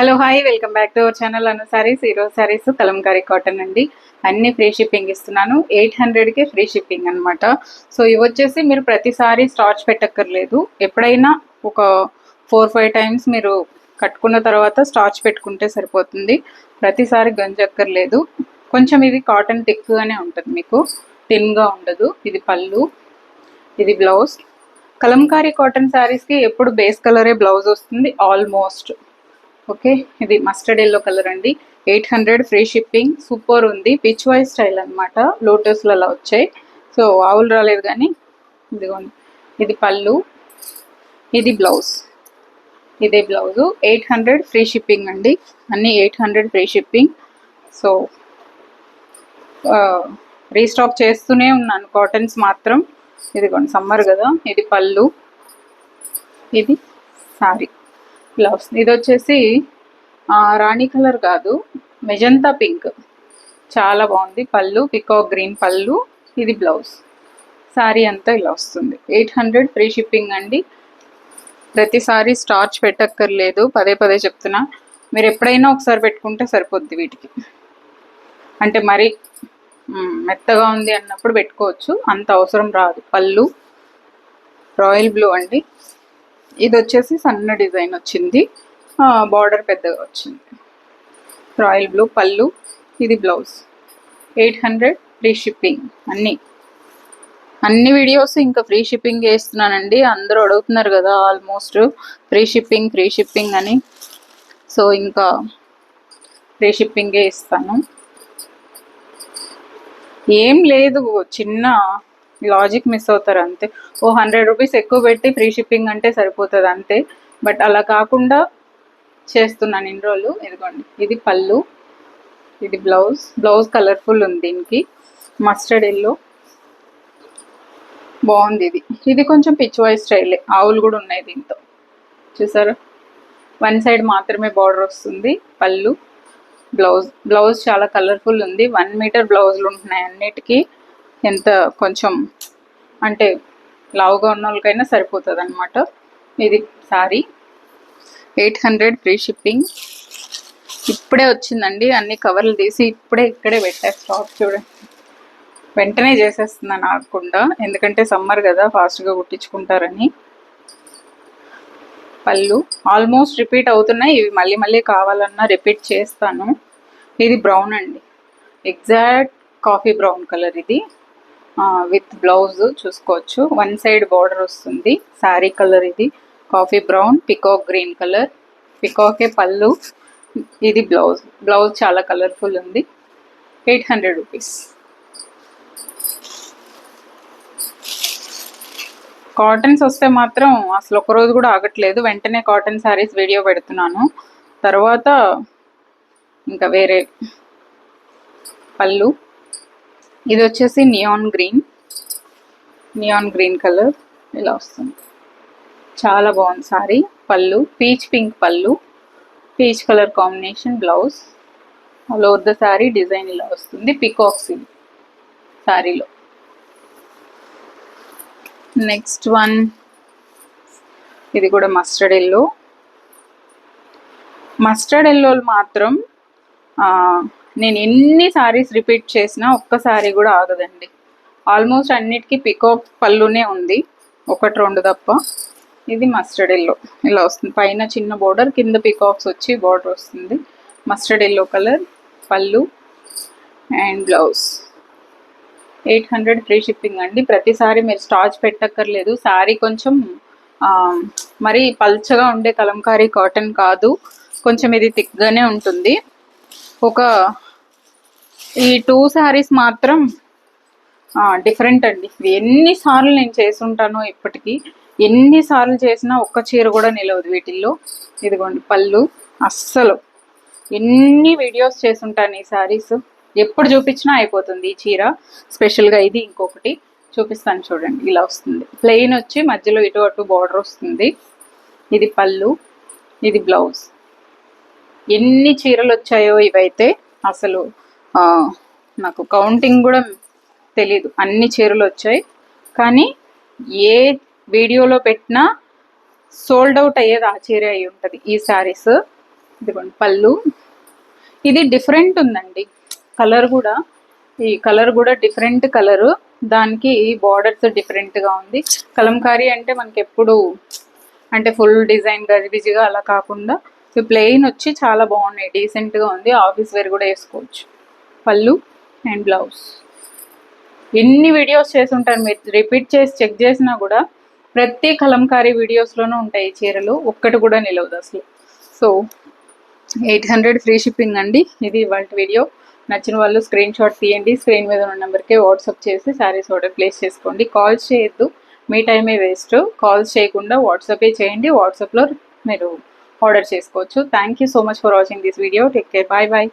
Hello hi welcome back to our channel Anu Sarees. ఈరోజు sarees Kalamkari cotton అండి. అన్ని ఫ్రీ షిప్పింగ్ ఇస్తున్నాను. 800కే ఫ్రీ షిప్పింగ్ అనమాట. సో ఇవి వచ్చేసి మీరు ప్రతిసారి స్టార్చ్ పెట్టక్కర్లేదు. ఎప్పుడైనా ఒక 4-5 టైమ్స్ మీరు కట్టుకున్న తర్వాత స్టార్చ్ పెట్టుకుంటే సరిపోతుంది. ప్రతిసారి గంజక్కర్లేదు. కొంచెం ఇది కాటన్ థిక్గానే ఉంటుంది, మీకు థిన్గా ఉండదు. ఇది పళ్ళు, ఇది బ్లౌజ్. కలంకారీ కాటన్ శారీస్కి ఎప్పుడు బేస్ కలరే బ్లౌజ్ వస్తుంది ఆల్మోస్ట్. ఓకే, ఇది మస్టర్డ్ ఎల్లో కలర్ అండి. 800 ఫ్రీ షిప్పింగ్. సూపర్ ఉంది. పిచ్ వైజ్ స్టైల్ అనమాట. లోటస్లు అలా వచ్చాయి. సో ఆవులు రాలేదు కానీ ఇదిగోండి, ఇది పళ్ళు, ఇది బ్లౌజ్, ఇదే బ్లౌజు. 800 ఫ్రీ షిప్పింగ్ అండి. అన్నీ 800 ఫ్రీ షిప్పింగ్. సో రీస్టాక్ చేస్తూనే ఉన్నాను కాటన్స్ మాత్రం. ఇదిగోండి, సమ్మర్ కదా. ఇది పళ్ళు, ఇది సారీ బ్లౌజ్. ఇది వచ్చేసి రాణి కలర్ కాదు, మెజంతా పింక్, చాలా బాగుంది. పళ్ళు పికాక్ గ్రీన్ పళ్ళు, ఇది బ్లౌజ్. శారీ అంతా ఇలా వస్తుంది. 800 ఫ్రీ షిప్పింగ్ అండి. ప్రతిసారి స్టార్చ్ పెట్టక్కర్లేదు, పదే పదే చెప్తున్నా. మీరు ఎప్పుడైనా ఒకసారి పెట్టుకుంటే సరిపోద్ది వీటికి. అంటే మరి మెత్తగా ఉంది అన్నప్పుడు పెట్టుకోవచ్చు, అంత అవసరం రాదు. పళ్ళు రాయల్ బ్లూ అండి. ఇది వచ్చేసి సన్న డిజైన్ వచ్చింది, బార్డర్ పెద్దగా వచ్చింది. రాయల్ బ్లూ పళ్ళు, ఇది బ్లౌజ్. 800 free shipping. అన్ని వీడియోస్ ఇంకా ఫ్రీ షిప్పింగ్ వేస్తున్నానండి. అందరూ అడుగుతున్నారు కదా ఆల్మోస్ట్ ఫ్రీ షిప్పింగ్ అని. సో ఇంకా ఫ్రీ షిప్పింగే ఇస్తాను. ఏం లేదు, చిన్న లాజిక్ మిస్ అవుతారు అంతే. 100 రూపీస్ ఎక్కువ పెట్టి ఫ్రీ షిప్పింగ్ అంటే సరిపోతుంది అంతే. బట్ అలా కాకుండా చేస్తున్నాను ఇన్ని రోజులు. ఇదిగోండి, ఇది పళ్ళు, ఇది బ్లౌజ్ కలర్ఫుల్ ఉంది. దీనికి మస్టర్డ్ ఎల్లో బాగుంది. ఇది కొంచెం పిచ్ వైజ్ స్టైలే. ఆవులు కూడా ఉన్నాయి దీంతో, చూసారా. 1 సైడ్ మాత్రమే బార్డర్ వస్తుంది. పళ్ళు బ్లౌజ్ చాలా కలర్ఫుల్ ఉంది. 1 మీటర్ బ్లౌజులు ఉంటున్నాయి అన్నిటికీ. ఎంత కొంచెం అంటే లావుగా ఉన్న వాళ్ళకైనా సరిపోతుంది అనమాట. ఇది సారీ. 800 free shipping. ఇప్పుడే వచ్చిందండి. అన్ని కవర్లు తీసి ఇక్కడే పెట్టా. స్టాక్ చూడండి, వెంటనే చేసేస్తున్నాను ఆగకుండా, ఎందుకంటే సమ్మర్ కదా, ఫాస్ట్గా కుట్టించుకుంటారని. పళ్ళు ఆల్మోస్ట్ రిపీట్ అవుతున్నాయి. ఇవి మళ్ళీ కావాలన్నా రిపీట్ చేస్తాను. ఇది బ్రౌన్ అండి, ఎగ్జాక్ట్ కాఫీ బ్రౌన్ కలర్. ఇది విత్ బ్లౌజ్ చూసుకోవచ్చు. 1 సైడ్ బార్డర్ వస్తుంది. శారీ కలర్ ఇది coffee brown, peacock green colour. పికాకే పళ్ళు, ఇది బ్లౌజ్ చాలా కలర్ఫుల్ ఉంది. 800 రూపీస్. కాటన్స్ వస్తే మాత్రం అసలు ఒకరోజు కూడా ఆగట్లేదు. వెంటనే కాటన్ శారీస్ వీడియో పెడుతున్నాను. తర్వాత ఇంకా వేరే. పళ్ళు ఇది వచ్చేసి నియాన్ గ్రీన్ కలర్ ఇలా వస్తుంది. చాలా బాగుంది సారీ. పళ్ళు పీచ్ పింక్ పళ్ళు, peach colour combination blouse. All over the sari design ఇలా వస్తుంది. పికాక్స్ ఇది శారీలో. నెక్స్ట్ వన్, ఇది కూడా మస్టర్డ్ ఎల్లో మాత్రం నేను ఎన్ని సారీస్ రిపీట్ చేసినా ఒక్క సారీ కూడా ఆగదండి. ఆల్మోస్ట్ అన్నిటికీ పికాక్ పళ్ళునే ఉంది, 1-2 తప్ప. ఇది మస్టర్డ్ ఎల్లో ఇలా వస్తుంది. పైన చిన్న బోర్డర్, కింద పికాక్స్ వచ్చి బోర్డర్ వస్తుంది. మస్టర్డ్ ఎల్లో కలర్, పళ్ళు అండ్ బ్లౌజ్. 800 ఫ్రీ షిప్పింగ్ అండి. ప్రతిసారి మీరు స్టార్చ్ పెట్టక్కర్లేదు. శారీ కొంచెం మరీ పల్చగా ఉండే కలంకారీ కాటన్ కాదు, కొంచెం ఇది థిక్గానే ఉంటుంది. ఈ 2 శారీస్ మాత్రం డిఫరెంట్ అండి. ఎన్నిసార్లు నేను చేసుంటానో ఇప్పటికీ, ఎన్నిసార్లు చేసినా ఒక్క చీర కూడా నిలవదు వీటిల్లో. ఇదిగోండి పళ్ళు. అస్సలు ఎన్ని వీడియోస్ చేసుంటాను ఈ శారీస్, ఎప్పుడు చూపించినా అయిపోతుంది ఈ చీర. స్పెషల్గా ఇది ఇంకొకటి చూపిస్తాను చూడండి. ఇలా వస్తుంది. ప్లెయిన్ వచ్చి మధ్యలో ఇటు అటు బార్డర్ వస్తుంది. ఇది పళ్ళు, ఇది బ్లౌజ్. ఎన్ని చీరలు వచ్చాయో ఇవైతే అసలు నాకు కౌంటింగ్ కూడా తెలీదు. అన్ని చీరలు వచ్చాయి. కానీ ఏ వీడియోలో పెట్టినా సోల్డ్ అవుట్ అయ్యేది ఆ చీర అయి ఉంటుంది ఈ శారీస్. ఇదిగోండి పళ్ళు. ఇది డిఫరెంట్ ఉందండి కలర్ కూడా, ఈ కలర్ కూడా డిఫరెంట్ కలరు, దానికి బార్డర్స్ డిఫరెంట్గా ఉంది. కలంకారీ అంటే మనకి ఎప్పుడు అంటే ఫుల్ డిజైన్ గజిబిజిగా అలా కాకుండా ఈ ప్లెయిన్ వచ్చి చాలా బాగున్నాయి, డీసెంట్గా ఉంది. ఆఫీస్ వేర్ కూడా వేసుకోవచ్చు. పళ్ళు అండ్ బ్లౌజ్. ఎన్ని వీడియోస్ చేసి ఉంటారు మీరు, రిపీట్ చేసి చెక్ చేసినా కూడా ప్రతి కలంకారీ వీడియోస్లోనూ ఉంటాయి చీరలు, ఒక్కటి కూడా నిలవదు అసలు. సో 800 ఫ్రీ షిప్పింగ్ అండి. ఇది ఇవాళ వీడియో. నచ్చిన వాళ్ళు స్క్రీన్ షాట్ తీయండి, స్క్రీన్ మీద ఉన్న నెంబర్కి వాట్సాప్ చేసి శారీస్ ఆర్డర్ ప్లేస్ చేసుకోండి. కాల్స్ చేయొద్దు, మీ టైమే వేస్ట్. కాల్స్ చేయకుండా వాట్సాపే చేయండి, వాట్సాప్లో మీరు ఆర్డర్ చేసుకోవచ్చు. Thank you so much for watching this video. Take care, bye bye.